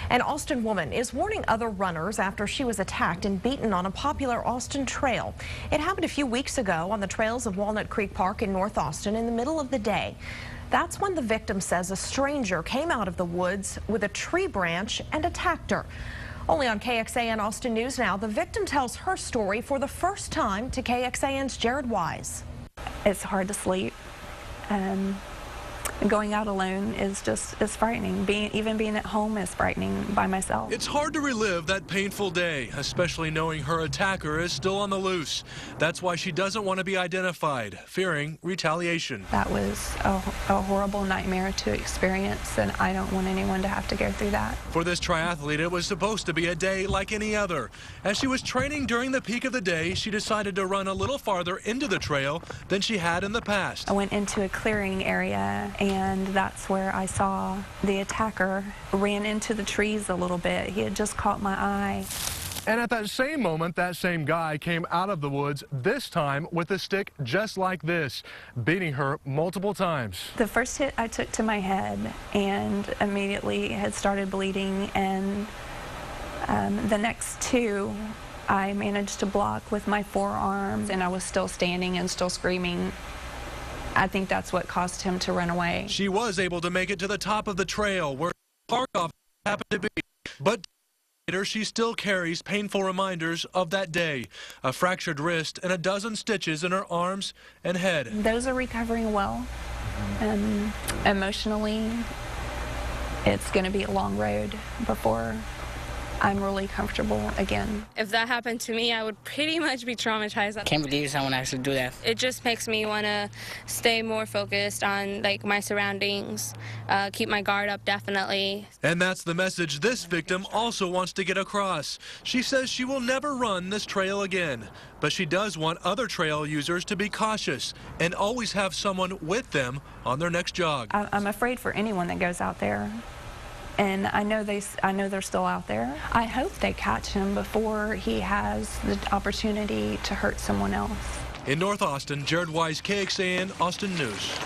An Austin woman is warning other runners after she was attacked and beaten on a popular Austin trail. It happened a few weeks ago on the trails of Walnut Creek Park in North Austin in the middle of the day. That's when the victim says a stranger came out of the woods with a tree branch and attacked her. Only on KXAN Austin News Now, the victim tells her story for the first time to KXAN's Jared Wise. It's hard to sleep. Going out alone is frightening. Even being at home is frightening by myself. It's hard to relive that painful day, especially knowing her attacker is still on the loose. That's why she doesn't want to be identified, fearing retaliation. That was a horrible nightmare to experience, and I don't want anyone to have to go through that. For this triathlete, it was supposed to be a day like any other. As she was training during the peak of the day, she decided to run a little farther into the trail than she had in the past. I went into a clearing area, and that's where I saw the attacker ran into the trees a little bit. He had just caught my eye. And at that same moment, that same guy came out of the woods, this time with a stick just like this, beating her multiple times. The first hit I took to my head and immediately had started bleeding, and the next two I managed to block with my forearms, and I was still standing and still screaming. I think that's what caused him to run away. She was able to make it to the top of the trail where the park office happened to be, but later she still carries painful reminders of that day, a fractured wrist and a dozen stitches in her arms and head. Those are recovering well. Emotionally, it's going to be a long road before I'm really comfortable again. If that happened to me, I would pretty much be traumatized. Can't believe someone actually do that. It just makes me want to stay more focused on my surroundings, keep my guard up, definitely. And that's the message this victim also wants to get across. She says she will never run this trail again, but she does want other trail users to be cautious and always have someone with them on their next jog. I'm afraid for anyone that goes out there. And I know they're still out there. I hope they catch him before he has the opportunity to hurt someone else. In North Austin, Jared Wise, KXAN Austin News.